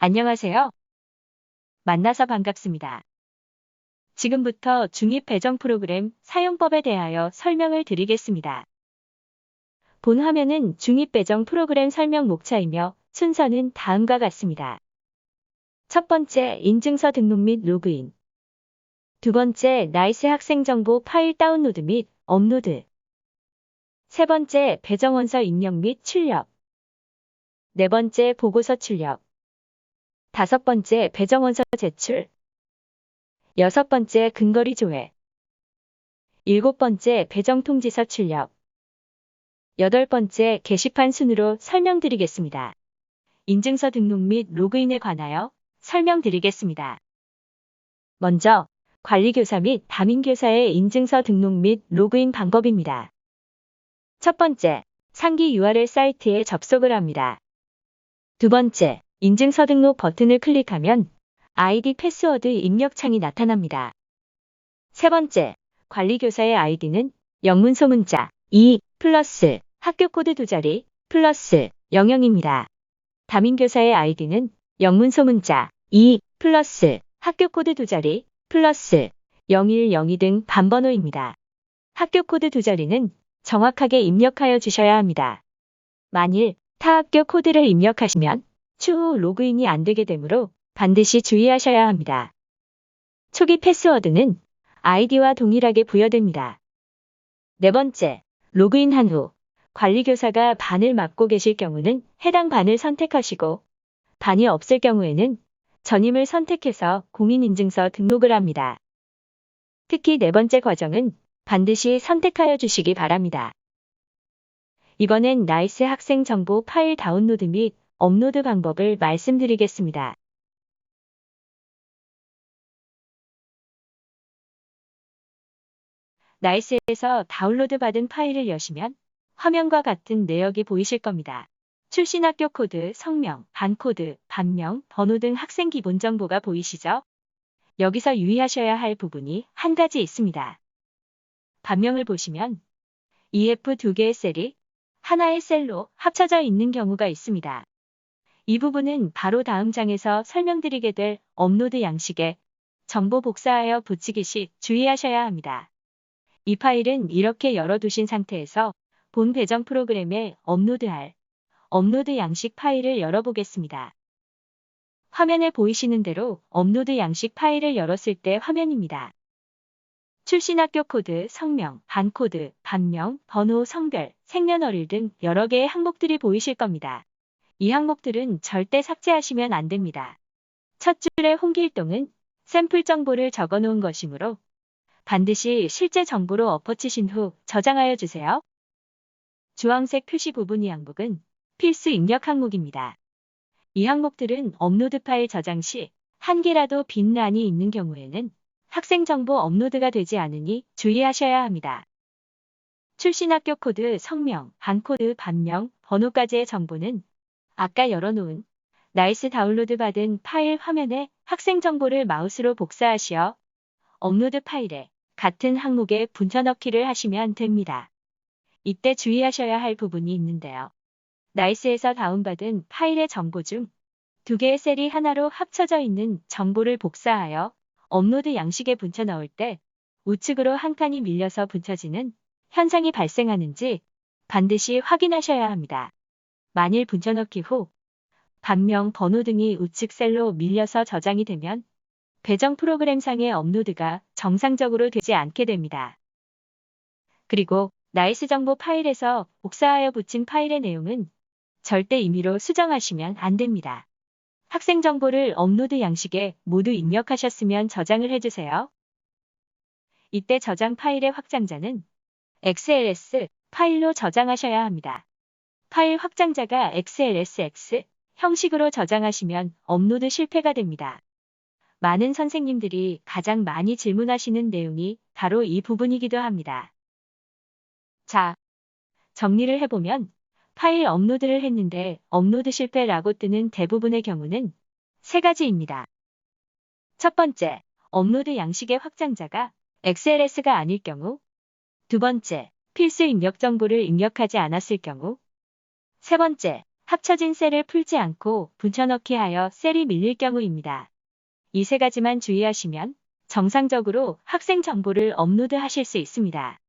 안녕하세요. 만나서 반갑습니다. 지금부터 중입배정 프로그램 사용법에 대하여 설명을 드리겠습니다. 본 화면은 중입배정 프로그램 설명 목차이며 순서는 다음과 같습니다. 첫 번째, 인증서 등록 및 로그인. 두 번째, 나이스 학생 정보 파일 다운로드 및 업로드. 세 번째, 배정원서 입력 및 출력. 네 번째, 보고서 출력. 다섯 번째, 배정원서 제출. 여섯 번째, 근거리 조회. 일곱 번째, 배정통지서 출력. 여덟 번째, 게시판 순으로 설명드리겠습니다. 인증서 등록 및 로그인에 관하여 설명드리겠습니다. 먼저, 관리교사 및 담임교사의 인증서 등록 및 로그인 방법입니다. 첫 번째, 상기 URL 사이트에 접속을 합니다. 두 번째, 인증서 등록 버튼을 클릭하면 아이디 패스워드 입력 창이 나타납니다. 세 번째, 관리교사의 아이디는 영문소문자 2 플러스 학교 코드 2자리 플러스 00입니다. 담임교사의 아이디는 영문소문자 2 플러스 학교 코드 2자리 플러스 0102 등 반번호입니다. 학교 코드 2자리는 정확하게 입력하여 주셔야 합니다. 만일 타 학교 코드를 입력하시면 추후 로그인이 안 되게 되므로 반드시 주의하셔야 합니다. 초기 패스워드는 아이디와 동일하게 부여됩니다. 네 번째, 로그인한 후 관리교사가 반을 맡고 계실 경우는 해당 반을 선택하시고 반이 없을 경우에는 전임을 선택해서 공인인증서 등록을 합니다. 특히 네 번째 과정은 반드시 선택하여 주시기 바랍니다. 이번엔 나이스 학생 정보 파일 다운로드 및 업로드 방법을 말씀드리겠습니다. 나이스에서 다운로드 받은 파일을 여시면 화면과 같은 내역이 보이실 겁니다. 출신 학교 코드, 성명, 반 코드, 반명, 번호 등 학생 기본 정보가 보이시죠? 여기서 유의하셔야 할 부분이 한 가지 있습니다. 반명을 보시면 EF 2개의 셀이 하나의 셀로 합쳐져 있는 경우가 있습니다. 이 부분은 바로 다음 장에서 설명드리게 될 업로드 양식에 정보 복사하여 붙이기 시 주의하셔야 합니다. 이 파일은 이렇게 열어두신 상태에서 본 배정 프로그램에 업로드할 업로드 양식 파일을 열어보겠습니다. 화면에 보이시는 대로 업로드 양식 파일을 열었을 때 화면입니다. 출신 학교 코드, 성명, 반 코드, 반명, 번호, 성별, 생년월일 등 여러 개의 항목들이 보이실 겁니다. 이 항목들은 절대 삭제하시면 안 됩니다. 첫 줄의 홍길동은 샘플 정보를 적어 놓은 것이므로 반드시 실제 정보로 엎어치신 후 저장하여 주세요. 주황색 표시 부분 이 항목은 필수 입력 항목입니다. 이 항목들은 업로드 파일 저장 시 한 개라도 빈 란이 있는 경우에는 학생 정보 업로드가 되지 않으니 주의하셔야 합니다. 출신 학교 코드, 성명, 반 코드, 반명, 번호까지의 정보는 아까 열어놓은 나이스 다운로드 받은 파일 화면에 학생 정보를 마우스로 복사하시어 업로드 파일에 같은 항목에 붙여넣기를 하시면 됩니다. 이때 주의하셔야 할 부분이 있는데요. 나이스에서 다운받은 파일의 정보 중 두 개의 셀이 하나로 합쳐져 있는 정보를 복사하여 업로드 양식에 붙여넣을 때 우측으로 한 칸이 밀려서 붙여지는 현상이 발생하는지 반드시 확인하셔야 합니다. 만일 붙여넣기 후 반명, 번호 등이 우측 셀로 밀려서 저장이 되면 배정 프로그램상의 업로드가 정상적으로 되지 않게 됩니다. 그리고 나이스 정보 파일에서 복사하여 붙인 파일의 내용은 절대 임의로 수정하시면 안 됩니다. 학생 정보를 업로드 양식에 모두 입력하셨으면 저장을 해주세요. 이때 저장 파일의 확장자는 XLS 파일로 저장하셔야 합니다. 파일 확장자가 XLSX 형식으로 저장하시면 업로드 실패가 됩니다. 많은 선생님들이 가장 많이 질문하시는 내용이 바로 이 부분이기도 합니다. 자, 정리를 해보면 파일 업로드를 했는데 업로드 실패라고 뜨는 대부분의 경우는 세 가지입니다. 첫 번째, 업로드 양식의 확장자가 XLS가 아닐 경우. 두 번째, 필수 입력 정보를 입력하지 않았을 경우. 세 번째, 합쳐진 셀을 풀지 않고 붙여넣기 하여 셀이 밀릴 경우입니다. 이 세 가지만 주의하시면 정상적으로 학생 정보를 업로드하실 수 있습니다.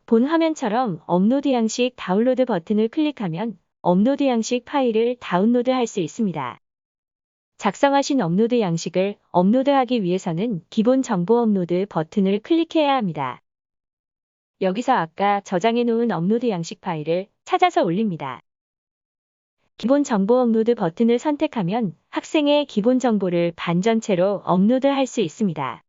본 화면처럼 업로드 양식 다운로드 버튼을 클릭하면 업로드 양식 파일을 다운로드할 수 있습니다. 작성하신 업로드 양식을 업로드하기 위해서는 기본 정보 업로드 버튼을 클릭해야 합니다. 여기서 아까 저장해 놓은 업로드 양식 파일을 찾아서 올립니다. 기본 정보 업로드 버튼을 선택하면 학생의 기본 정보를 반 전체로 업로드할 수 있습니다.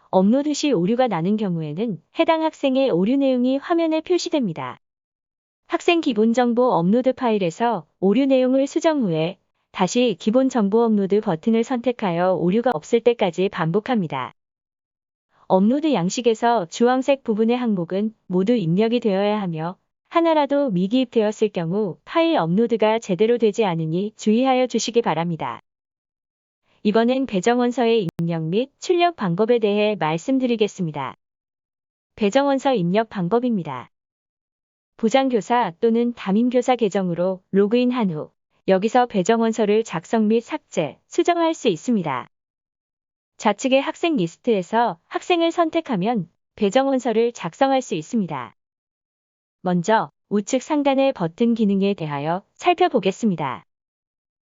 업로드 시 오류가 나는 경우에는 해당 학생의 오류 내용이 화면에 표시됩니다. 학생 기본 정보 업로드 파일에서 오류 내용을 수정 후에 다시 기본 정보 업로드 버튼을 선택하여 오류가 없을 때까지 반복합니다. 업로드 양식에서 주황색 부분의 항목은 모두 입력이 되어야 하며 하나라도 미기입되었을 경우 파일 업로드가 제대로 되지 않으니 주의하여 주시기 바랍니다. 이번엔 배정원서의 입력 및 출력 방법에 대해 말씀드리겠습니다. 배정원서 입력 방법입니다. 부장교사 또는 담임교사 계정으로 로그인한 후 여기서 배정원서를 작성 및 삭제, 수정할 수 있습니다. 좌측의 학생 리스트에서 학생을 선택하면 배정원서를 작성할 수 있습니다. 먼저 우측 상단의 버튼 기능에 대하여 살펴보겠습니다.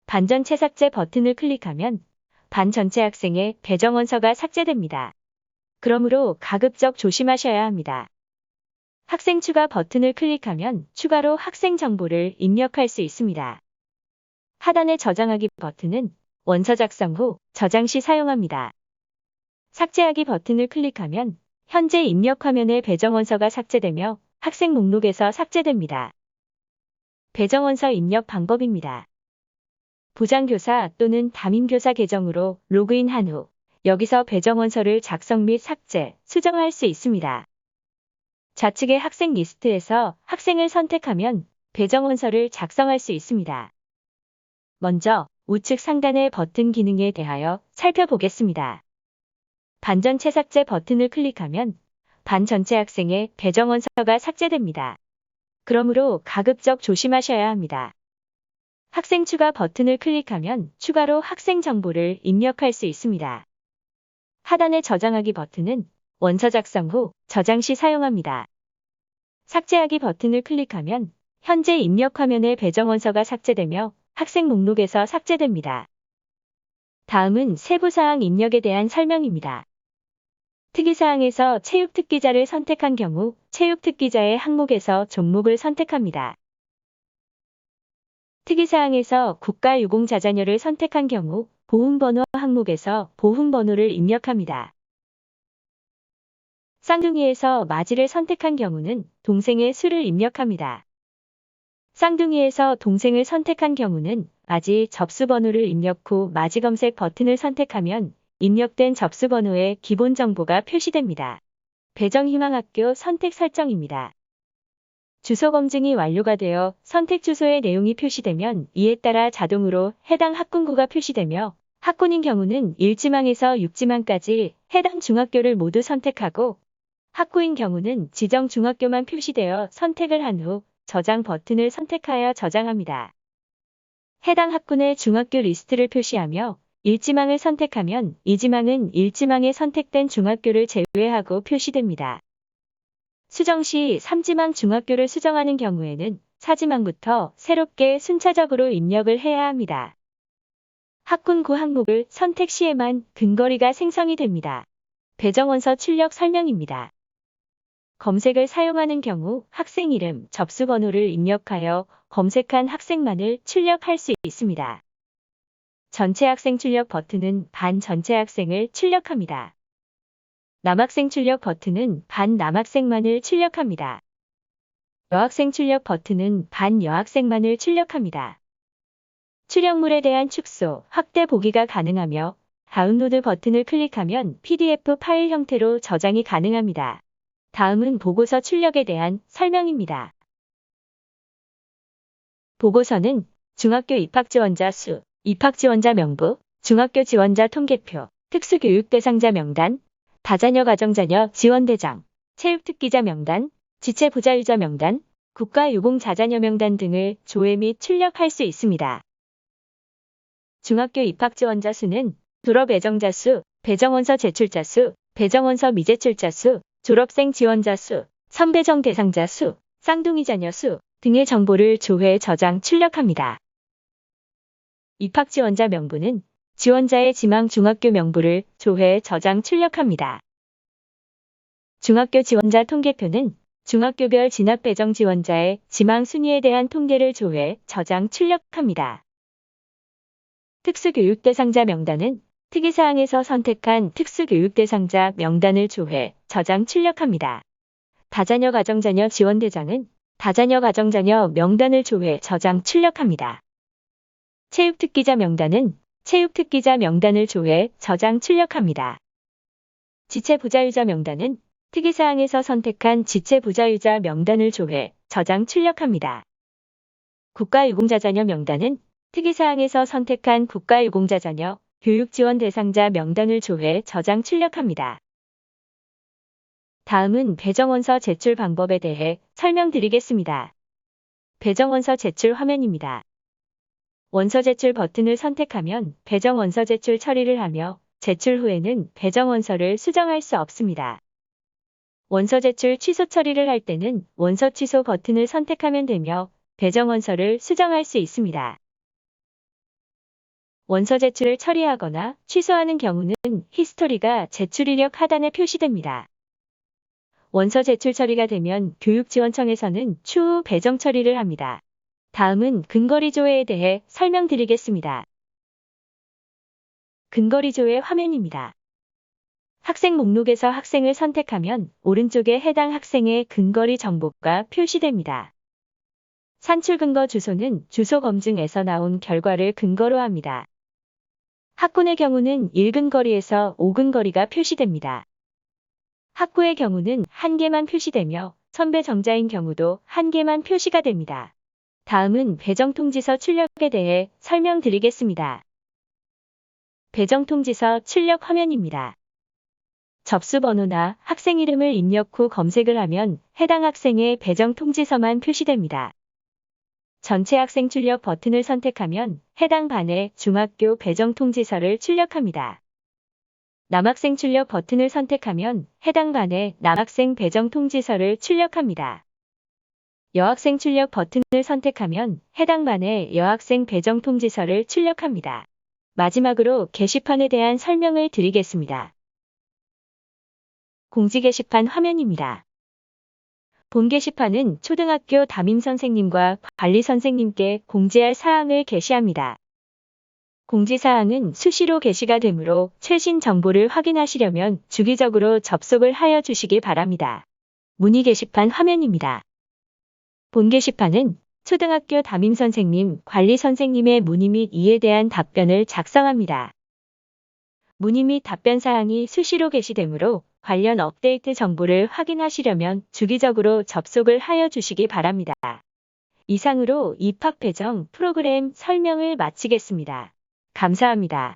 반 전체 삭제 버튼을 클릭하면 반 전체 학생의 배정원서가 삭제됩니다. 그러므로 가급적 조심하셔야 합니다. 학생 추가 버튼을 클릭하면 추가로 학생 정보를 입력할 수 있습니다. 하단의 저장하기 버튼은 원서 작성 후 저장 시 사용합니다. 삭제하기 버튼을 클릭하면 현재 입력 화면의 배정원서가 삭제되며 학생 목록에서 삭제됩니다. 배정원서 입력 방법입니다. 부장교사 또는 담임교사 계정으로 로그인한 후 여기서 배정원서를 작성 및 삭제, 수정할 수 있습니다. 좌측의 학생 리스트에서 학생을 선택하면 배정원서를 작성할 수 있습니다. 먼저 우측 상단의 버튼 기능에 대하여 살펴보겠습니다. 반 전체 삭제 버튼을 클릭하면 반 전체 학생의 배정원서가 삭제됩니다. 그러므로 가급적 조심하셔야 합니다. 학생 추가 버튼을 클릭하면 추가로 학생 정보를 입력할 수 있습니다. 하단의 저장하기 버튼은 원서 작성 후 저장 시 사용합니다. 삭제하기 버튼을 클릭하면 현재 입력 화면의 배정원서가 삭제되며 학생 목록에서 삭제됩니다. 다음은 세부사항 입력에 대한 설명입니다. 특이사항에서 체육특기자를 선택한 경우 체육특기자의 항목에서 종목을 선택합니다. 특이사항에서 국가유공자자녀를 선택한 경우 보훈번호 항목에서 보훈번호를 입력합니다. 쌍둥이에서 맞이를 선택한 경우는 동생의 수를 입력합니다. 쌍둥이에서 동생을 선택한 경우는 맞이 접수번호를 입력 후 맞이 검색 버튼을 선택하면 입력된 접수번호의 기본 정보가 표시됩니다. 배정희망학교 선택 설정입니다. 주소 검증이 완료가 되어 선택 주소의 내용이 표시되면 이에 따라 자동으로 해당 학군구가 표시되며 학군인 경우는 1지망에서 6지망까지 해당 중학교를 모두 선택하고 학구인 경우는 지정 중학교만 표시되어 선택을 한 후 저장 버튼을 선택하여 저장합니다. 해당 학군의 중학교 리스트를 표시하며 1지망을 선택하면 2지망은 1지망에 선택된 중학교를 제외하고 표시됩니다. 수정 시 3지망 중학교를 수정하는 경우에는 4지망부터 새롭게 순차적으로 입력을 해야 합니다. 학군구 항목을 선택 시에만 근거리가 생성이 됩니다. 배정원서 출력 설명입니다. 검색을 사용하는 경우 학생 이름, 접수번호를 입력하여 검색한 학생만을 출력할 수 있습니다. 전체 학생 출력 버튼은 반 전체 학생을 출력합니다. 남학생 출력 버튼은 반 남학생만을 출력합니다. 여학생 출력 버튼은 반 여학생만을 출력합니다. 출력물에 대한 축소, 확대 보기가 가능하며 다운로드 버튼을 클릭하면 PDF 파일 형태로 저장이 가능합니다. 다음은 보고서 출력에 대한 설명입니다. 보고서는 중학교 입학지원자 수, 입학지원자 명부, 중학교 지원자 통계표, 특수교육 대상자 명단, 다자녀 가정자녀 지원대장, 체육특기자 명단, 지체부자유자 명단, 국가유공자자녀 명단 등을 조회 및 출력할 수 있습니다. 중학교 입학 지원자 수는 졸업 예정자 수, 배정원서 제출자 수, 배정원서 미제출자 수, 졸업생 지원자 수, 선배정 대상자 수, 쌍둥이 자녀 수 등의 정보를 조회, 저장, 출력합니다. 입학 지원자 명부는 지원자의 지망 중학교 명부를 조회, 저장, 출력합니다. 중학교 지원자 통계표는 중학교별 진학 배정 지원자의 지망 순위에 대한 통계를 조회, 저장, 출력합니다. 특수교육 대상자 명단은 특이사항에서 선택한 특수교육 대상자 명단을 조회, 저장, 출력합니다. 다자녀 가정자녀 지원대장은 다자녀 가정자녀 명단을 조회, 저장, 출력합니다. 체육특기자 명단은 체육특기자 명단을 조회, 저장, 출력합니다. 지체부자유자 명단은 특이사항에서 선택한 지체부자유자 명단을 조회, 저장, 출력합니다. 국가유공자자녀 명단은 특이사항에서 선택한 국가유공자자녀 교육지원 대상자 명단을 조회, 저장, 출력합니다. 다음은 배정원서 제출 방법에 대해 설명드리겠습니다. 배정원서 제출 화면입니다. 원서 제출 버튼을 선택하면 배정원서 제출 처리를 하며 제출 후에는 배정원서를 수정할 수 없습니다. 원서 제출 취소 처리를 할 때는 원서 취소 버튼을 선택하면 되며 배정원서를 수정할 수 있습니다. 원서 제출을 처리하거나 취소하는 경우는 히스토리가 제출 이력 하단에 표시됩니다. 원서 제출 처리가 되면 교육지원청에서는 추후 배정 처리를 합니다. 다음은 근거리 조회에 대해 설명드리겠습니다. 근거리 조회 화면입니다. 학생 목록에서 학생을 선택하면 오른쪽에 해당 학생의 근거리 정보가 표시됩니다. 산출 근거 주소는 주소 검증에서 나온 결과를 근거로 합니다. 학군의 경우는 1근거리에서 5근거리가 표시됩니다. 학구의 경우는 1개만 표시되며 선배 정자인 경우도 1개만 표시가 됩니다. 다음은 배정통지서 출력에 대해 설명드리겠습니다. 배정통지서 출력 화면입니다. 접수번호나 학생 이름을 입력 후 검색을 하면 해당 학생의 배정통지서만 표시됩니다. 전체 학생 출력 버튼을 선택하면 해당 반의 중학교 배정통지서를 출력합니다. 남학생 출력 버튼을 선택하면 해당 반의 남학생 배정통지서를 출력합니다. 여학생 출력 버튼을 선택하면 해당 반의 여학생 배정통지서를 출력합니다. 마지막으로 게시판에 대한 설명을 드리겠습니다. 공지 게시판 화면입니다. 본 게시판은 초등학교 담임선생님과 관리선생님께 공지할 사항을 게시합니다. 공지사항은 수시로 게시가 되므로 최신 정보를 확인하시려면 주기적으로 접속을 하여 주시기 바랍니다. 문의 게시판 화면입니다. 본 게시판은 초등학교 담임선생님, 관리선생님의 문의 및 이에 대한 답변을 작성합니다. 문의 및 답변 사항이 수시로 게시되므로 관련 업데이트 정보를 확인하시려면 주기적으로 접속을 하여 주시기 바랍니다. 이상으로 입학 배정 프로그램 설명을 마치겠습니다. 감사합니다.